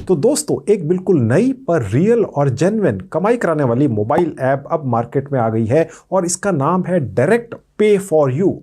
तो दोस्तों एक बिल्कुल नई पर रियल और जेन्युइन कमाई कराने वाली मोबाइल ऐप अब मार्केट में आ गई है और इसका नाम है डायरेक्ट पे फॉर यू।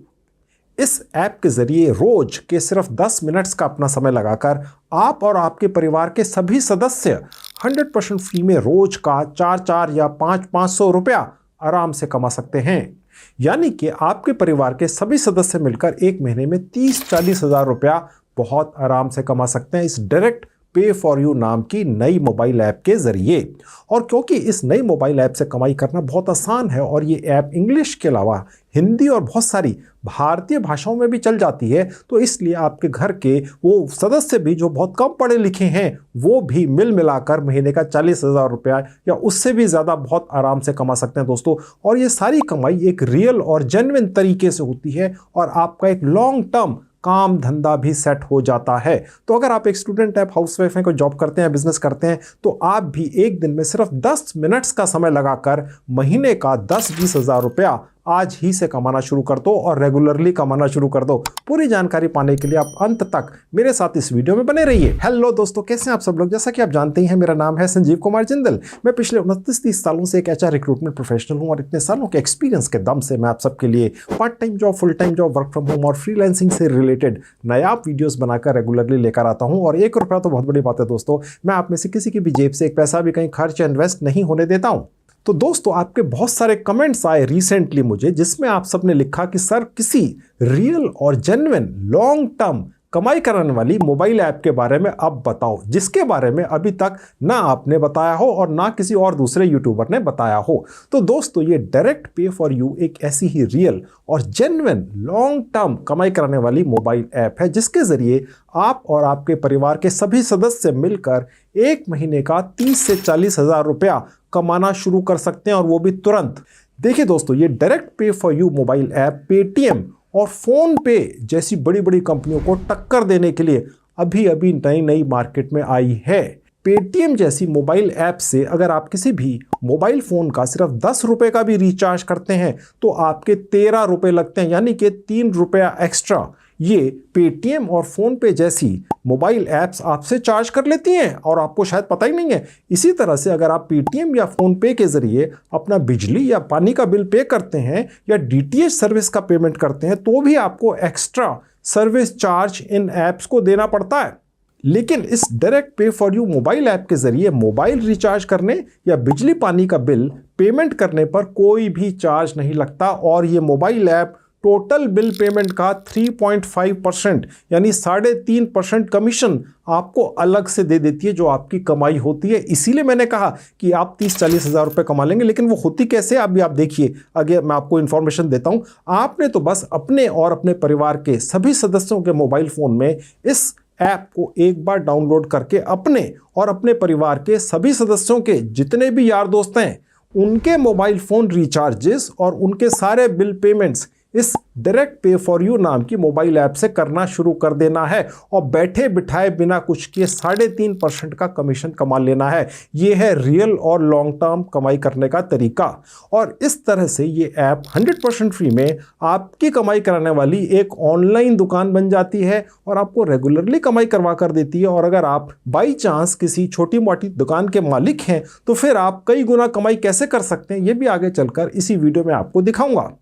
इस ऐप के जरिए रोज के सिर्फ 10 मिनट्स का अपना समय लगाकर आप और आपके परिवार के सभी सदस्य 100% फ्री में रोज का 4 या 500 रुपया आराम से कमा सकते हैं। यानी कि आपके परिवार के सभी सदस्य मिलकर एक महीने में 30-40 हज़ार रुपया बहुत आराम से कमा सकते हैं इस डायरेक्ट पे फॉर यू नाम की नई मोबाइल ऐप के जरिए। और क्योंकि इस नई मोबाइल ऐप से कमाई करना बहुत आसान है और ये ऐप इंग्लिश के अलावा हिंदी और बहुत सारी भारतीय भाषाओं में भी चल जाती है, तो इसलिए आपके घर के वो सदस्य भी जो बहुत कम पढ़े लिखे हैं वो भी मिल मिलाकर महीने का 40,000 रुपया या उससे भी ज़्यादा बहुत आराम से कमा सकते हैं दोस्तों। और ये सारी कमाई एक रियल और जेन्युइन तरीके से होती है और आपका एक लॉन्ग टर्म काम धंधा भी सेट हो जाता है। तो अगर आप एक स्टूडेंट हैं, हाउसवाइफ हैं, कोई जॉब करते हैं, बिजनेस करते हैं, तो आप भी एक दिन में सिर्फ 10 मिनट्स का समय लगाकर महीने का 10-20 हज़ार रुपया आज ही से कमाना शुरू कर दो और रेगुलरली कमाना शुरू कर दो। पूरी जानकारी पाने के लिए आप अंत तक मेरे साथ इस वीडियो में बने रहिए। हेलो दोस्तों, कैसे हैं आप सब लोग। जैसा कि आप जानते ही हैं, मेरा नाम है संजीव कुमार जिंदल। मैं पिछले 29-30 सालों से एक एचआर रिक्रूटमेंट प्रोफेशनल हूं और इतने सालों के एक्सपीरियंस के दम से मैं आप सबके लिए part time job, full time job, work from home और फ्रीलांसिंग से रिलेटेड नायाब वीडियोस बनाकर रेगुलरली लेकर आता हूं। और 1 रुपया तो बहुत बड़ी बात है दोस्तों, मैं आप में से किसी की भी जेब से एक पैसा भी कहीं खर्च या इन्वेस्ट नहीं होने देता हूं। तो दोस्तों आपके बहुत सारे कमेंट्स आए रिसेंटली मुझे, जिसमें आप सबने लिखा कि सर किसी रियल और जेन्युइन लॉन्ग टर्म कमाई कराने वाली मोबाइल ऐप के बारे में अब बताओ, जिसके बारे में अभी तक ना आपने बताया हो और ना किसी और दूसरे यूट्यूबर ने बताया हो। तो दोस्तों ये डायरेक्ट पे फॉर यू एक ऐसी ही रियल और जेन्युइन लॉन्ग टर्म कमाई कराने वाली मोबाइल ऐप है, जिसके जरिए आप और आपके परिवार के सभी सदस्य मिलकर एक महीने का 30 से 40 हज़ार रुपया कमाना शुरू कर सकते हैं और वो भी तुरंत। देखिए दोस्तों, ये डायरेक्ट पे for you mobile app Paytm और फोन पे जैसी बड़ी बड़ी कंपनियों को टक्कर देने के लिए अभी अभी नई मार्केट में आई है। पेटीएम जैसी मोबाइल ऐप से अगर आप किसी भी मोबाइल फ़ोन का सिर्फ 10 रुपये का भी रिचार्ज करते हैं तो आपके 13 रुपये लगते हैं, यानी कि 3 रुपया एक्स्ट्रा ये पेटीएम और फ़ोन पे जैसी मोबाइल ऐप्स आपसे चार्ज कर लेती हैं और आपको शायद पता ही नहीं है। इसी तरह से अगर आप पेटीएम या फ़ोन पे के ज़रिए अपना बिजली या पानी का बिल पे करते हैं या डीटीएच सर्विस का पेमेंट करते हैं तो भी आपको extra service charge in apps को देना पड़ता है। लेकिन इस डायरेक्ट पे फॉर यू मोबाइल ऐप के जरिए मोबाइल रिचार्ज करने या बिजली पानी का बिल पेमेंट करने पर कोई भी चार्ज नहीं लगता और ये mobile app total bill payment का 3.5% यानी 3.5% कमीशन आपको अलग से दे देती है जो आपकी कमाई होती है। इसीलिए मैंने कहा कि आप 30-40 हज़ार रुपये कमा लेंगे, लेकिन वो होती कैसे अभी आप देखिए। आगे मैं आपको इन्फॉर्मेशन देता हूं। आपने तो बस अपने और अपने परिवार के सभी सदस्यों के मोबाइल फ़ोन में इस ऐप को एक बार डाउनलोड करके अपने और अपने परिवार के सभी सदस्यों के जितने भी यार दोस्त हैं उनके मोबाइल फ़ोन रिचार्जेस और उनके सारे बिल पेमेंट्स इस डायरेक्ट पे फॉर यू नाम की मोबाइल ऐप से करना शुरू कर देना है और बैठे बिठाए बिना कुछ किए 3.5% का कमीशन कमा लेना है। ये है रियल और लॉन्ग टर्म कमाई करने का तरीका। और इस तरह से ये ऐप 100% फ्री में आपकी कमाई कराने वाली एक ऑनलाइन दुकान बन जाती है और आपको रेगुलरली कमाई करवा कर देती है। और अगर आप बाई चांस किसी छोटी मोटी दुकान के मालिक हैं तो फिर आप कई गुना कमाई कैसे कर सकते हैं ये भी आगे चलकर इसी वीडियो में आपको दिखाऊंगा।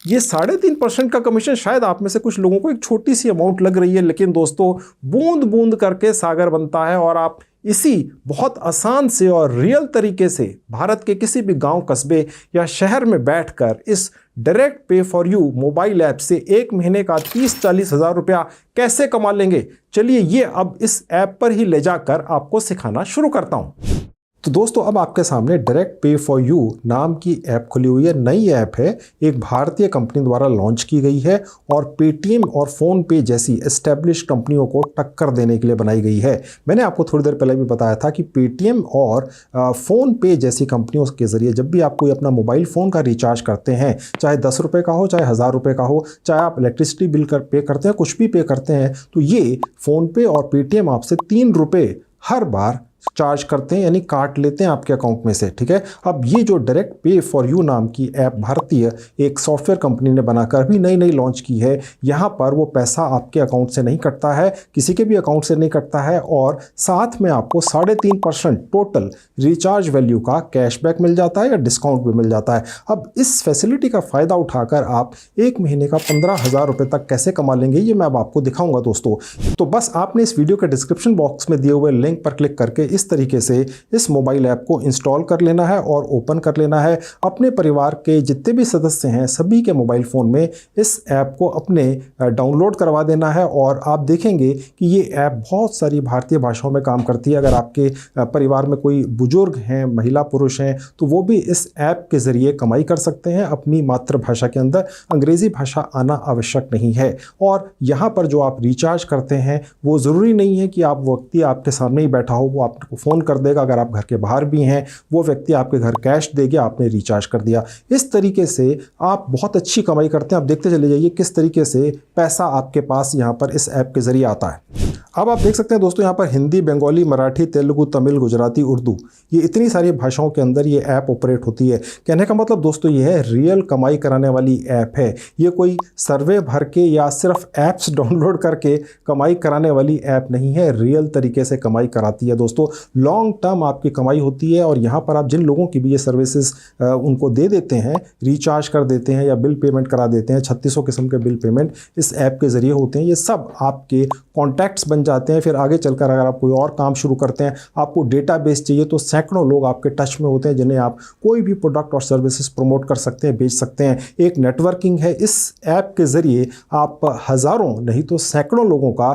ये 3.5% का कमीशन शायद आप में से कुछ लोगों को एक छोटी सी अमाउंट लग रही है, लेकिन दोस्तों बूंद बूंद करके सागर बनता है और आप इसी बहुत आसान से और रियल तरीके से भारत के किसी भी गांव, कस्बे या शहर में बैठकर इस डायरेक्ट पे फॉर यू मोबाइल ऐप से एक महीने का 30-40 हज़ार रुपया कैसे कमा लेंगे। चलिए ये अब इस ऐप पर ही ले जाकर आपको सिखाना शुरू करता हूं। तो दोस्तों अब आपके सामने डायरेक्ट पे फॉर यू नाम की ऐप खुली हुई है। नई ऐप है, एक भारतीय कंपनी द्वारा लॉन्च की गई है और पेटीएम और फ़ोन पे जैसी एस्टेब्लिश कंपनियों को टक्कर देने के लिए बनाई गई है। मैंने आपको थोड़ी देर पहले भी बताया था कि पेटीएम और फ़ोन पे जैसी कंपनियों के ज़रिए जब भी आप कोई अपना मोबाइल फ़ोन का रिचार्ज करते हैं, चाहे 10 रुपये का हो, चाहे 1000 रुपये का हो, चाहे आप इलेक्ट्रिसिटी बिल पे करते हैं, कुछ भी पे करते हैं, तो ये फ़ोन पे और पेटीएम आपसे 3 रुपये हर बार चार्ज करते हैं, यानी काट लेते हैं आपके अकाउंट में से, ठीक है। अब ये जो डायरेक्ट पे फॉर यू नाम की ऐप भारतीय एक सॉफ्टवेयर कंपनी ने बनाकर भी नई नई लॉन्च की है। यहाँ पर वो पैसा आपके अकाउंट से नहीं कटता है, किसी के भी अकाउंट से नहीं कटता है, और साथ में आपको 3.5% टोटल रिचार्ज वैल्यू का कैशबैक मिल जाता है या डिस्काउंट भी मिल जाता है। अब इस फैसिलिटी का फ़ायदा उठाकर आप एक महीने का 15,000 रुपये तक कैसे कमा लेंगे, ये मैं अब आपको दिखाऊंगा दोस्तों। तो बस आपने इस वीडियो के डिस्क्रिप्शन बॉक्स में दिए हुए लिंक पर क्लिक करके इस तरीके से इस मोबाइल ऐप को इंस्टॉल कर लेना है और ओपन कर लेना है। अपने परिवार के जितने भी सदस्य हैं सभी के मोबाइल फ़ोन में इस ऐप को अपने डाउनलोड करवा देना है, और आप देखेंगे कि ये ऐप बहुत सारी भारतीय भाषाओं में काम करती है। अगर आपके परिवार में कोई बुजुर्ग हैं, महिला पुरुष हैं, तो वो भी इस ऐप के ज़रिए कमाई कर सकते हैं अपनी मातृभाषा के अंदर। अंग्रेज़ी भाषा आना आवश्यक नहीं है। और यहाँ पर जो आप रिचार्ज करते हैं वो ज़रूरी नहीं है कि आप व्यक्ति आपके सामने ही बैठा हो, वो आपको फ़ोन कर देगा। अगर आप घर के बाहर भी हैं, वो व्यक्ति आपके घर कैश देगा, आपने रिचार्ज कर दिया। इस तरीके से आप बहुत अच्छी कमाई करते हैं। आप देखते चले जाइए किस तरीके से पैसा आपके पास यहाँ पर इस ऐप के ज़रिए आता है। अब आप देख सकते हैं दोस्तों, यहाँ पर हिंदी, बंगाली, मराठी, तेलुगु, तमिल, गुजराती, उर्दू, ये इतनी सारी भाषाओं के अंदर ये ऐप ऑपरेट होती है। कहने का मतलब दोस्तों ये है, रियल कमाई कराने वाली ऐप है। ये कोई सर्वे भर के या सिर्फ ऐप्स डाउनलोड करके कमाई कराने वाली ऐप नहीं है, रियल तरीके से कमाई कराती है दोस्तों। लॉन्ग टर्म आपकी कमाई होती है। और यहाँ पर आप जिन लोगों की भी ये सर्विसेज उनको दे देते हैं, रिचार्ज कर देते हैं या बिल पेमेंट करा देते हैं, 3600 किस्म के बिल पेमेंट इस ऐप के ज़रिए होते हैं। ये सब आपके कॉन्टैक्ट्स बन जाते हैं। फिर आगे चलकर अगर आप कोई और काम शुरू करते हैं, आपको डेटाबेस चाहिए, तो सैकड़ों लोग आपके टच में होते हैं जिन्हें आप कोई भी प्रोडक्ट और सर्विसेज प्रमोट कर सकते हैं, बेच सकते हैं। एक नेटवर्किंग है। इस ऐप के ज़रिए आप हज़ारों नहीं तो सैकड़ों लोगों का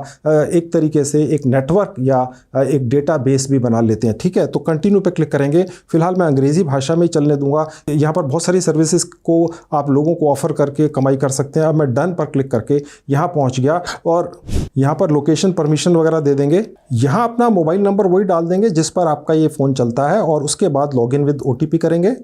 एक तरीके से एक नेटवर्क या एक डेटाबेस भी बना लेते हैं, ठीक है। तो कंटिन्यू पे क्लिक करेंगे। फिलहाल मैं अंग्रेज़ी भाषा में ही चलने दूंगा। यहाँ पर बहुत सारी सर्विसेज को आप लोगों को ऑफर करके कमाई कर सकते हैं। अब मैं डन पर क्लिक करके यहाँ पहुँच गया, और यहाँ पर लोकेशन परमिशन वगैरह दे देंगे। यहाँ अपना मोबाइल नंबर वही डाल देंगे जिस पर आपका ये फ़ोन चलता है, और उसके बाद लॉगिन विद OTP करेंगे।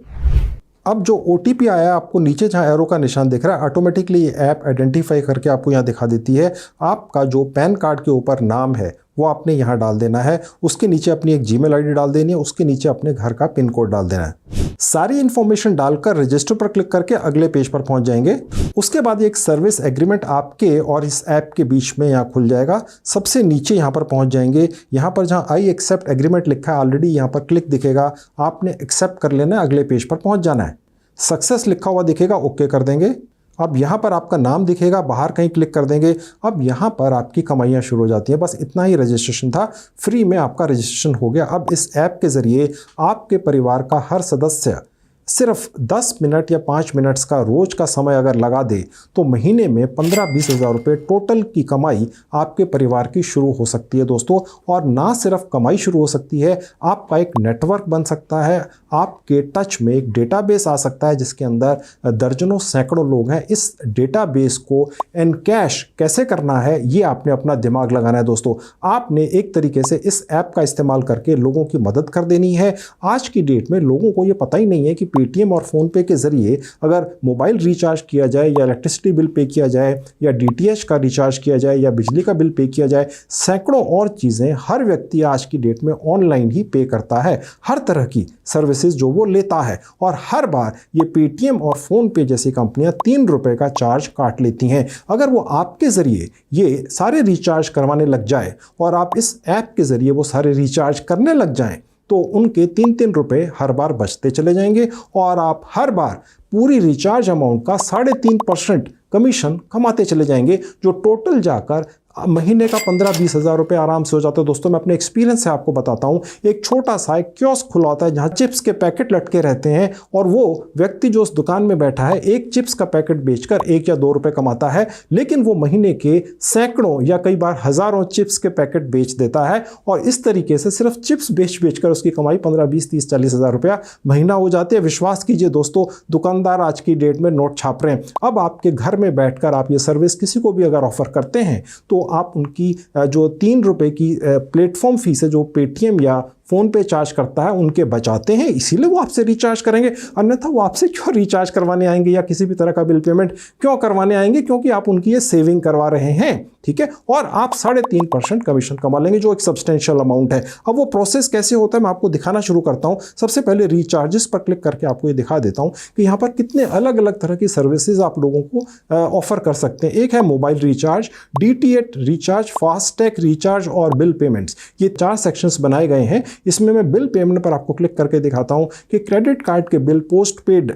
अब जो OTP आया आपको नीचे जहाँ एरो का निशान दिख रहा है, ऑटोमेटिकली ये ऐप आइडेंटिफाई करके आपको यहाँ दिखा देती है। आपका जो पैन कार्ड के ऊपर नाम है वो आपने यहाँ डाल देना है, उसके नीचे अपनी एक जीमेल आईडी डाल देनी है, उसके नीचे अपने घर का पिन कोड डाल देना है। सारी इन्फॉर्मेशन डालकर रजिस्टर पर क्लिक करके अगले पेज पर पहुंच जाएंगे। उसके बाद एक सर्विस एग्रीमेंट आपके और इस ऐप के बीच में यहाँ खुल जाएगा। सबसे नीचे यहाँ पर पहुंच जाएंगे। यहाँ पर जहाँ आई एक्सेप्ट एग्रीमेंट लिखा है ऑलरेडी, यहाँ पर क्लिक दिखेगा, आपने एक्सेप्ट कर लेना है, अगले पेज पर पहुँच जाना है। सक्सेस लिखा हुआ दिखेगा, ओके कर देंगे। अब यहाँ पर आपका नाम दिखेगा, बाहर कहीं क्लिक कर देंगे। अब यहाँ पर आपकी कमाइयाँ शुरू हो जाती हैं। बस इतना ही रजिस्ट्रेशन था, फ्री में आपका रजिस्ट्रेशन हो गया। अब इस ऐप के ज़रिए आपके परिवार का हर सदस्य सिर्फ 10 मिनट या 5 मिनट्स का रोज का समय अगर लगा दे तो महीने में 15-20 हज़ार रुपये टोटल की कमाई आपके परिवार की शुरू हो सकती है दोस्तों। और ना सिर्फ कमाई शुरू हो सकती है, आपका एक नेटवर्क बन सकता है, आपके टच में एक डेटाबेस आ सकता है जिसके अंदर दर्जनों सैकड़ों लोग हैं। इस डेटाबेस को एनकैश कैसे करना है ये आपने अपना दिमाग लगाना है दोस्तों। आपने एक तरीके से इस ऐप का इस्तेमाल करके लोगों की मदद कर देनी है। आज की डेट में लोगों को ये पता ही नहीं है कि पेटीएम और फ़ोनपे के ज़रिए अगर मोबाइल रिचार्ज किया जाए या इलेक्ट्रिसिटी बिल पे किया जाए या DTH का रिचार्ज किया जाए या बिजली का बिल पे किया जाए, सैकड़ों और चीज़ें हर व्यक्ति आज की डेट में ऑनलाइन ही पे करता है। हर तरह की सर्विसेज जो वो लेता है, और हर बार ये पेटीएम और फ़ोनपे जैसी कंपनियां 3 रुपये का चार्ज काट लेती हैं। अगर वो आपके ज़रिए ये सारे रिचार्ज करवाने लग जाए और आप इस ऐप के ज़रिए वो सारे रिचार्ज करने लग जाएं, तो उनके 3-3 रुपये हर बार बचते चले जाएंगे, और आप हर बार पूरी रिचार्ज अमाउंट का 3.5% कमीशन कमाते चले जाएंगे, जो टोटल जाकर महीने का 15-20 हज़ार रुपये आराम से हो जाता है दोस्तों। मैं अपने एक्सपीरियंस से आपको बताता हूँ। एक छोटा सा एक कियोस्क खुला होता है जहाँ चिप्स के पैकेट लटके रहते हैं, और वो व्यक्ति जो उस दुकान में बैठा है एक चिप्स का पैकेट बेचकर 1 या 2 रुपये कमाता है, लेकिन वो महीने के सैकड़ों या कई बार हज़ारों चिप्स के पैकेट बेच देता है। और इस तरीके से सिर्फ चिप्स बेच कर उसकी कमाई 15-20-30-40 हज़ार रुपया महीना हो जाती है। विश्वास कीजिए दोस्तों, दुकानदार आज की डेट में नोट छाप रहे हैं। अब आपके घर में बैठकर आप ये सर्विस किसी को भी अगर ऑफर करते हैं तो आप उनकी जो 3 रुपये की प्लेटफॉर्म फीस है जो पेटीएम या फ़ोन पे चार्ज करता है उनके बचाते हैं, इसीलिए वो आपसे रिचार्ज करेंगे। अन्यथा वो आपसे क्यों रिचार्ज करवाने आएंगे या किसी भी तरह का बिल पेमेंट क्यों करवाने आएंगे? क्योंकि आप उनकी ये सेविंग करवा रहे हैं, ठीक है। और आप 3.5% कमीशन कमा लेंगे, जो एक सब्सटेंशियल अमाउंट है। अब वो प्रोसेस कैसे होता है मैं आपको दिखाना शुरू करता हूं। सबसे पहले रिचार्जेस पर क्लिक करके आपको ये दिखा देता हूं कि यहाँ पर कितने अलग अलग तरह की सर्विसेज आप लोगों को ऑफर कर सकते हैं। एक है mobile recharge, DTH recharge, FASTag recharge और बिल पेमेंट्स। ये 4 सेक्शंस बनाए गए हैं। इसमें मैं बिल पेमेंट पर आपको क्लिक करके दिखाता हूं कि क्रेडिट कार्ड के बिल, पोस्ट पेड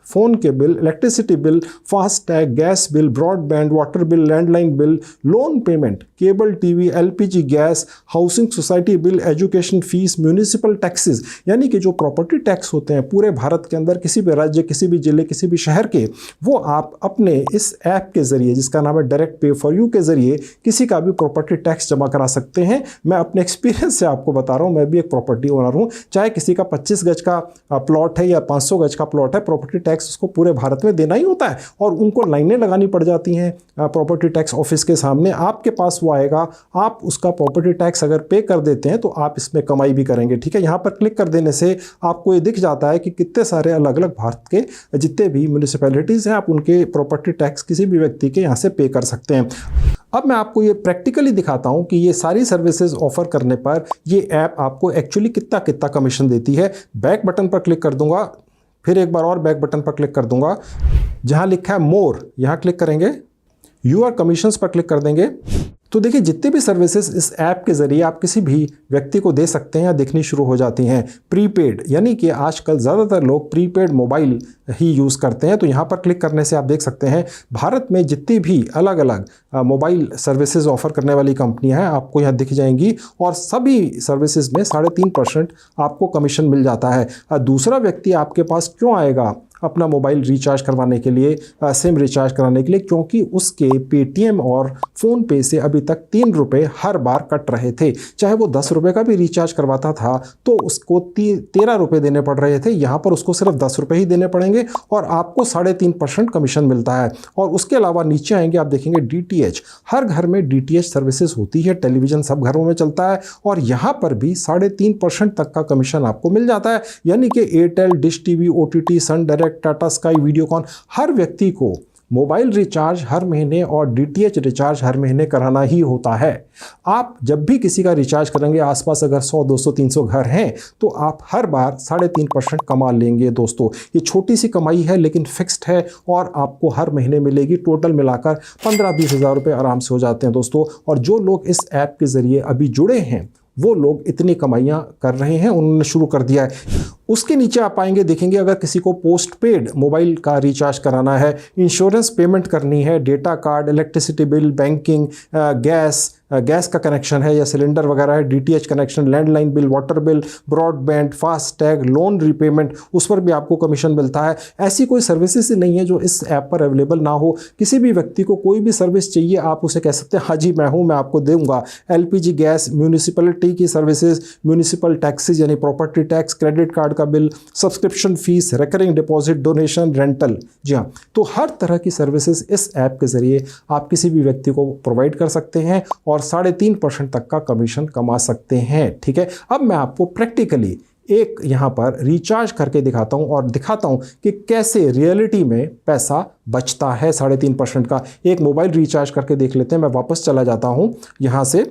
फ़ोन के bill, electricity bill, FASTag, gas bill, broadband, water bill, landline bill, loan payment, cable TV, LPG gas, housing society bill, education fees, municipal taxes, यानी कि जो property tax होते हैं पूरे भारत के अंदर किसी भी राज्य, किसी भी जिले, किसी भी शहर के, वो आप अपने इस ऐप के ज़रिए जिसका नाम है डायरेक्ट पे फॉर यू के ज़रिए किसी का भी प्रॉपर्टी टैक्स जमा करा सकते हैं। मैं अपने एक्सपीरियंस से आपको बता रहा हूँ, मैं भी एक प्रॉपर्टी ओनर हूँ। चाहे किसी का 25 गज का प्लॉट है या 500 गज का प्लॉट है, प्रॉपर्टी टैक्स उसको पूरे भारत में देना ही होता है और उनको लाइनें लगानी पड़ जाती हैं प्रॉपर्टी टैक्स ऑफिस के सामने। आपके पास वो आएगा, आप उसका प्रॉपर्टी टैक्स अगर पे कर देते हैं तो आप इसमें कमाई भी करेंगे, ठीक है। यहाँ पर क्लिक कर देने से आपको ये दिख जाता है कि कितने सारे अलग अलग भारत के जितने भी म्यूनिसिपैलिटीज़ हैं, आप उनके प्रॉपर्टी टैक्स किसी भी व्यक्ति के यहाँ से पे कर सकते हैं। अब मैं आपको ये प्रैक्टिकली दिखाता हूँ कि ये सारी सर्विसेज ऑफर करने पर ये ऐप आपको एक्चुअली कितना कितना कमीशन देती है। बैक बटन पर क्लिक कर दूंगा, फिर एक बार और बैक बटन पर क्लिक कर दूंगा, जहाँ लिखा है मोर, यहाँ क्लिक करेंगे, यूआर कमीशंस पर क्लिक कर देंगे। तो देखिए जितने भी सर्विसेज इस ऐप के ज़रिए आप किसी भी व्यक्ति को दे सकते हैं या देखनी शुरू हो जाती हैं। प्रीपेड, यानी कि आजकल ज़्यादातर लोग प्रीपेड मोबाइल ही यूज़ करते हैं। तो यहाँ पर क्लिक करने से आप देख सकते हैं भारत में जितनी भी अलग अलग मोबाइल सर्विसेज ऑफर करने वाली कंपनियां हैं आपको यहाँ दिख जाएंगी और सभी सर्विसेज में 3.5% आपको कमीशन मिल जाता है। दूसरा व्यक्ति आपके पास क्यों आएगा अपना मोबाइल रिचार्ज करवाने के लिए, सिम रिचार्ज कराने के लिए? क्योंकि उसके पेटीएम और फ़ोन पे से अभी तक 3 रुपये हर बार कट रहे थे। चाहे वो 10 रुपये का भी रिचार्ज करवाता था तो उसको 13 रुपये देने पड़ रहे थे, यहाँ पर उसको सिर्फ 10 रुपये ही देने पड़ेंगे और आपको 3.5% कमीशन मिलता है। और उसके अलावा नीचे आएंगे आप देखेंगे DTH, हर घर में DTH सर्विसेज होती है, टेलीविज़न सब घरों में चलता है और यहाँ पर भी 3.5% तक का कमीशन आपको मिल जाता है। यानी कि Airtel, dish TV, OTT, Sun Direct, Tata sky, Videocon, हर व्यक्ति को मोबाइल रिचार्ज हर महीने और DTH रिचार्ज हर महीने कराना ही होता है। आप जब भी किसी का रिचार्ज करेंगे, आसपास अगर 100, 200, 300 घर हैं तो आप हर बार 3.5% कमा लेंगे। दोस्तों ये छोटी सी कमाई है लेकिन फिक्स्ड है और आपको हर महीने मिलेगी। टोटल मिलाकर 15-20 हज़ार रुपये आराम से हो जाते हैं दोस्तों। और जो लोग इस ऐप के ज़रिए अभी जुड़े हैं वो लोग इतनी कमाइयाँ कर रहे हैं, उन्होंने शुरू कर दिया है। उसके नीचे आप आएंगे, देखेंगे अगर किसी को पोस्ट पेड मोबाइल का रिचार्ज कराना है, इंश्योरेंस पेमेंट करनी है, data card, electricity bill, banking, gas का कनेक्शन है या सिलेंडर वगैरह है, DTH connection, landline bill, water bill, broadband, FASTag, loan repayment, उस पर भी आपको कमीशन मिलता है। ऐसी कोई सर्विसेज नहीं है जो इस ऐप पर अवेलेबल ना हो। किसी भी व्यक्ति को कोई भी सर्विस चाहिए आप उसे कह सकते हैं हाँ जी मैं हूँ, मैं आपको दूंगा। LPG गैस, म्यूनिसिपलिटी की सर्विसेज, म्यूनिसिपल टैक्सेज यानी प्रॉपर्टी टैक्स, क्रेडिट कार्ड का bill, subscription fees, recurring deposit, donation, rental, जी हाँ। तो हर तरह की सर्विसेज इस ऐप के ज़रिए आप किसी भी व्यक्ति को प्रोवाइड कर सकते हैं और 3.5% तक का कमीशन कमा सकते हैं, ठीक है। अब मैं आपको प्रैक्टिकली एक यहाँ पर रिचार्ज करके दिखाता हूँ और दिखाता हूँ कि कैसे रियलिटी में पैसा बचता है 3.5% का। एक मोबाइल रिचार्ज करके देख लेते हैं। मैं वापस चला जाता हूँ, यहाँ से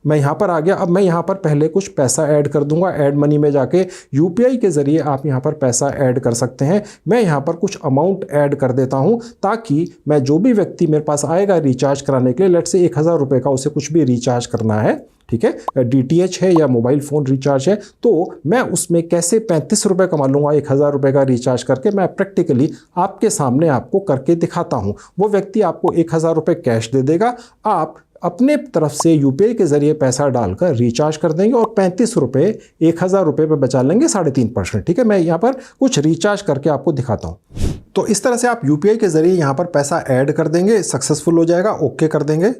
मैं यहाँ पर आ गया। अब मैं यहाँ पर पहले कुछ पैसा ऐड कर दूंगा। ऐड मनी में जाके UPI के ज़रिए आप यहाँ पर पैसा ऐड कर सकते हैं। मैं यहाँ पर कुछ अमाउंट ऐड कर देता हूँ ताकि मैं जो भी व्यक्ति मेरे पास आएगा रिचार्ज कराने के लिए, लेट से 1000 रुपये का उसे कुछ भी रिचार्ज करना है, ठीक है, DTH है या मोबाइल फ़ोन रिचार्ज है, तो मैं उसमें कैसे 35 रुपये कमा लूँगा 1000 रुपये का रिचार्ज करके। मैं प्रैक्टिकली आपके सामने आपको करके दिखाता हूँ। वो व्यक्ति आपको 1000 रुपये कैश दे देगा, आप अपने तरफ से UPI के ज़रिए पैसा डालकर रिचार्ज कर देंगे और 35 रुपये 1000 रुपये पर बचा लेंगे 3.5%, ठीक है। मैं यहाँ पर कुछ रिचार्ज करके आपको दिखाता हूँ। तो इस तरह से आप UPI के ज़रिए यहाँ पर पैसा ऐड कर देंगे, सक्सेसफुल हो जाएगा, ओके कर देंगे।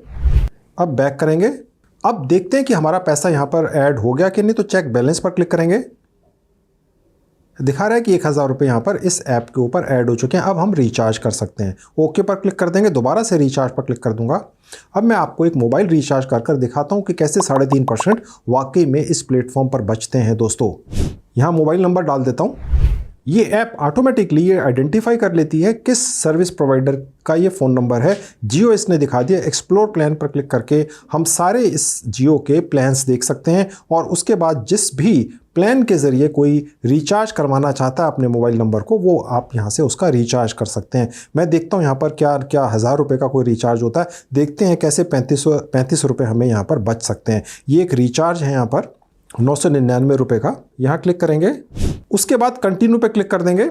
अब बैक करेंगे। अब देखते हैं कि हमारा पैसा यहाँ पर ऐड हो गया कि नहीं। तो चेक बैलेंस पर क्लिक करेंगे। दिखा रहा है कि 1000 रुपये यहाँ पर इस ऐप के ऊपर ऐड हो चुके हैं। अब हम रिचार्ज कर सकते हैं। ओके पर क्लिक कर देंगे, दोबारा से रिचार्ज पर क्लिक कर दूंगा। अब मैं आपको एक मोबाइल रिचार्ज कर दिखाता हूँ कि कैसे 3.5% वाकई में इस प्लेटफॉर्म पर बचते हैं दोस्तों। यहाँ मोबाइल नंबर डाल देता हूँ। ये ऐप ऑटोमेटिकली ये आइडेंटिफाई कर लेती है किस सर्विस प्रोवाइडर का ये फ़ोन नंबर है। जियो इसने दिखा दिया। एक्सप्लोर प्लान पर क्लिक करके हम सारे इस जियो के प्लान्स देख सकते हैं और उसके बाद जिस भी प्लान के ज़रिए कोई रिचार्ज करवाना चाहता है अपने मोबाइल नंबर को, वो आप यहाँ से उसका रिचार्ज कर सकते हैं। मैं देखता हूँ यहाँ पर क्या क्या 1000 रुपये का कोई रिचार्ज होता है। देखते हैं कैसे 35 रुपये हमें यहाँ पर बच सकते हैं। ये एक रिचार्ज है यहाँ पर 999 रुपये का। यहाँ क्लिक करेंगे, उसके बाद कंटिन्यू पे क्लिक कर देंगे।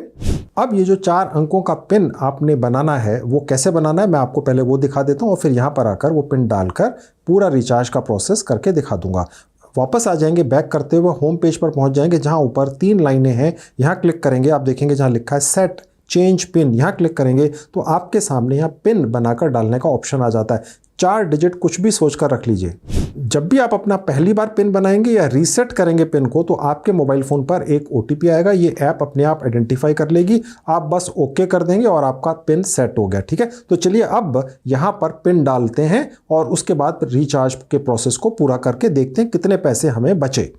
अब ये जो 4 अंकों का पिन आपने बनाना है वो कैसे बनाना है मैं आपको पहले वो दिखा देता हूँ और फिर यहाँ पर आकर वो पिन डालकर पूरा रिचार्ज का प्रोसेस करके दिखा दूंगा। वापस आ जाएंगे, बैक करते हुए होम पेज पर पहुँच जाएंगे जहाँ ऊपर 3 लाइनें हैं। यहाँ क्लिक करेंगे, आप देखेंगे जहाँ लिखा है सेट चेंज पिन, यहाँ क्लिक करेंगे तो आपके सामने यहाँ पिन बनाकर डालने का ऑप्शन आ जाता है। 4 डिजिट कुछ भी सोचकर रख लीजिए। जब भी आप अपना पहली बार पिन बनाएंगे या रीसेट करेंगे पिन को तो आपके मोबाइल फ़ोन पर एक OTP आएगा। ये ऐप अपने आप आइडेंटिफाई कर लेगी। आप बस ओके कर देंगे और आपका पिन सेट हो गया। ठीक है, तो चलिए अब यहाँ पर पिन डालते हैं और उसके बाद रिचार्ज के प्रोसेस को पूरा करके देखते हैं कितने पैसे हमें बचे।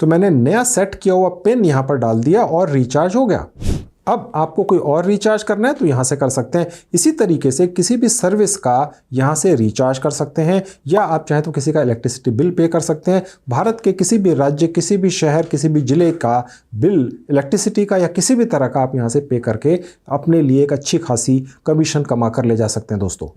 तो मैंने नया सेट किया हुआ पिन यहाँ पर डाल दिया और रिचार्ज हो गया। अब आपको कोई और रिचार्ज करना है तो यहाँ से कर सकते हैं। इसी तरीके से किसी भी सर्विस का यहाँ से रिचार्ज कर सकते हैं या आप चाहें तो किसी का इलेक्ट्रिसिटी बिल पे कर सकते हैं। भारत के किसी भी राज्य, किसी भी शहर, किसी भी ज़िले का बिल इलेक्ट्रिसिटी का या किसी भी तरह का आप यहाँ से पे करके अपने लिए एक अच्छी खासी कमीशन कमा कर ले जा सकते हैं दोस्तों।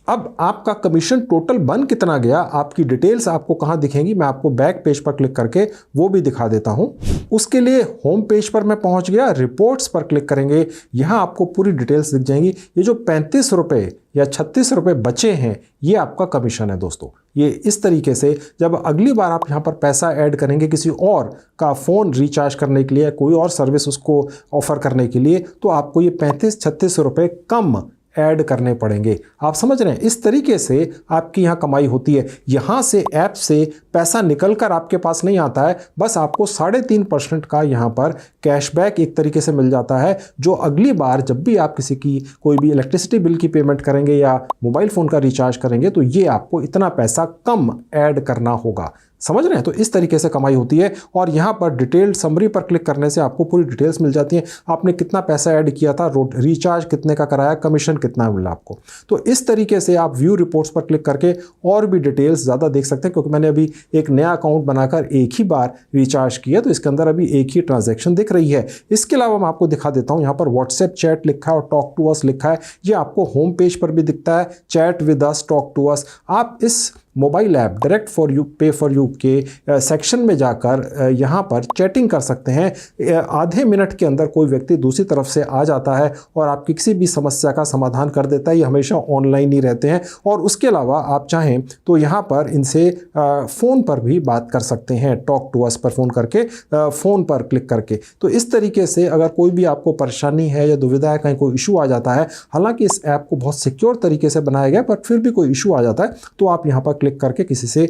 अब आपका कमीशन टोटल बन कितना गया, आपकी डिटेल्स आपको कहाँ दिखेंगी, मैं आपको बैक पेज पर क्लिक करके वो भी दिखा देता हूँ। उसके लिए होम पेज पर मैं पहुँच गया, रिपोर्ट्स पर क्लिक करेंगे, यहाँ आपको पूरी डिटेल्स दिख जाएंगी। ये जो 35 रुपये या 36 रुपये बचे हैं ये आपका कमीशन है दोस्तों। ये इस तरीके से जब अगली बार आप यहाँ पर पैसा ऐड करेंगे किसी और का फ़ोन रिचार्ज करने के लिए, कोई और सर्विस उसको ऑफ़र करने के लिए, तो आपको ये 35-36 रुपये कम ऐड करने पड़ेंगे। आप समझ रहे हैं, इस तरीके से आपकी यहाँ कमाई होती है। यहाँ से ऐप से पैसा निकलकर आपके पास नहीं आता है, बस आपको 3.5% का यहाँ पर कैशबैक एक तरीके से मिल जाता है, जो अगली बार जब भी आप किसी की कोई भी इलेक्ट्रिसिटी बिल की पेमेंट करेंगे या मोबाइल फ़ोन का रिचार्ज करेंगे तो ये आपको इतना पैसा कम ऐड करना होगा। समझ रहे हैं, तो इस तरीके से कमाई होती है। और यहाँ पर डिटेल समरी पर क्लिक करने से आपको पूरी डिटेल्स मिल जाती हैं। आपने कितना पैसा ऐड किया था, रिचार्ज कितने का कराया, कमीशन कितना मिला आपको। तो इस तरीके से आप व्यू रिपोर्ट्स पर क्लिक करके और भी डिटेल्स ज़्यादा देख सकते हैं, क्योंकि मैंने अभी एक नया अकाउंट बनाकर एक ही बार रिचार्ज किया तो इसके अंदर अभी एक ही ट्रांजैक्शन दिख रही है। इसके अलावा मैं आपको दिखा देता हूँ, यहाँ पर व्हाट्सएप चैट लिखा है और टॉक टू अस लिखा है। ये आपको होम पेज पर भी दिखता है, chat with us, talk to us. आप इस mobile app direct for you, पे फॉर यू के सेक्शन में जाकर यहाँ पर चैटिंग कर सकते हैं। आधे मिनट के अंदर कोई व्यक्ति दूसरी तरफ से आ जाता है और आपकी किसी भी समस्या का समाधान कर देता है। ये हमेशा ऑनलाइन ही रहते हैं। और उसके अलावा आप चाहें तो यहाँ पर इनसे फ़ोन पर भी बात कर सकते हैं, टॉक टू अस पर फ़ोन करके, फ़ोन पर क्लिक करके। तो इस तरीके से अगर कोई भी आपको परेशानी है या दुविधा है, कहीं कोई इशू आ जाता है, हालांकि इस ऐप को बहुत सिक्योर तरीके से बनाया गया पर फिर भी कोई इशू आ जाता है तो आप यहाँ पर क्लिक करके किसी से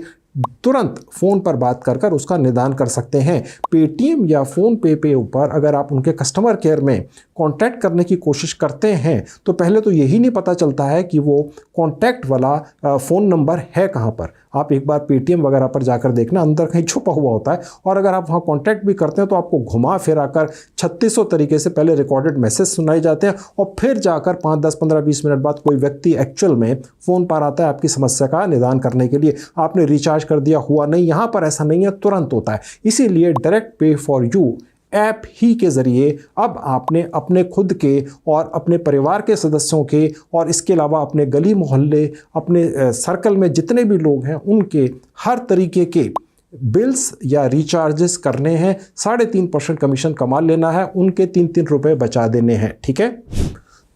तुरंत फ़ोन पर बात कर कर उसका निदान कर सकते हैं। पेटीएम या फ़ोन पे ऊपर अगर आप उनके कस्टमर केयर में कांटेक्ट करने की कोशिश करते हैं तो पहले तो यही नहीं पता चलता है कि वो कांटेक्ट वाला फ़ोन नंबर है कहाँ पर। आप एक बार पेटीएम वगैरह पर जाकर देखना, अंदर कहीं छुपा हुआ होता है। और अगर आप वहाँ कांटेक्ट भी करते हैं तो आपको घुमा फिरा कर 3600 तरीके से पहले रिकॉर्डेड मैसेज सुनाए जाते हैं और फिर जाकर 5, 10, 15, 20 मिनट बाद कोई व्यक्ति एक्चुअल में फ़ोन पर आता है आपकी समस्या का निदान करने के लिए। आपने रिचार्ज कर दिया, हुआ नहीं, यहाँ पर ऐसा नहीं है, तुरंत होता है। इसीलिए डायरेक्ट पे फॉर यू ऐप ही के ज़रिए अब आपने अपने खुद के और अपने परिवार के सदस्यों के और इसके अलावा अपने गली मोहल्ले, अपने सर्कल में जितने भी लोग हैं उनके हर तरीके के बिल्स या रिचार्जेस करने हैं। 3.5% कमीशन कमा लेना है, उनके 3-3 रुपए बचा देने हैं। ठीक है,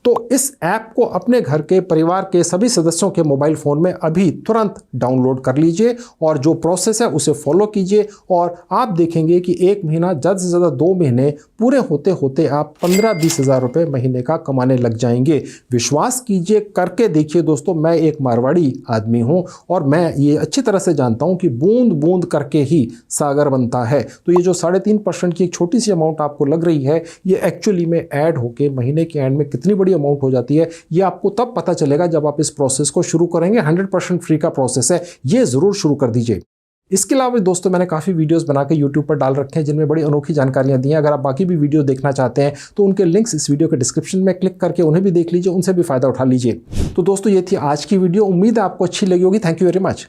तो इस ऐप को अपने घर के परिवार के सभी सदस्यों के मोबाइल फ़ोन में अभी तुरंत डाउनलोड कर लीजिए और जो प्रोसेस है उसे फॉलो कीजिए और आप देखेंगे कि 1 महीना, ज़्यादा से ज़्यादा 2 महीने पूरे होते होते आप 15-20 हज़ार रुपये महीने का कमाने लग जाएंगे। विश्वास कीजिए, करके देखिए दोस्तों। मैं एक मारवाड़ी आदमी हूँ और मैं ये अच्छी तरह से जानता हूँ कि बूंद बूंद करके ही सागर बनता है। तो ये जो 3.5% की एक छोटी सी अमाउंट आपको लग रही है, ये एक्चुअली में ऐड होके महीने के एंड में कितनी बड़ी अमाउंट हो जाती है, ये आपको तब पता चलेगा जब आप इस प्रोसेस को शुरू करेंगे। 100% फ्री का प्रोसेस है, ये ज़रूर शुरू कर दीजिए। इसके अलावा दोस्तों मैंने काफ़ी वीडियोस बना के YouTube पर डाल रखे हैं जिनमें बड़ी अनोखी जानकारियां दी हैं। अगर आप बाकी भी वीडियो देखना चाहते हैं तो उनके लिंक्स इस वीडियो के डिस्क्रिप्शन में क्लिक करके उन्हें भी देख लीजिए, उनसे भी फ़ायदा उठा लीजिए। तो दोस्तों ये थी आज की वीडियो, उम्मीद है आपको अच्छी लगी होगी। Thank you very much.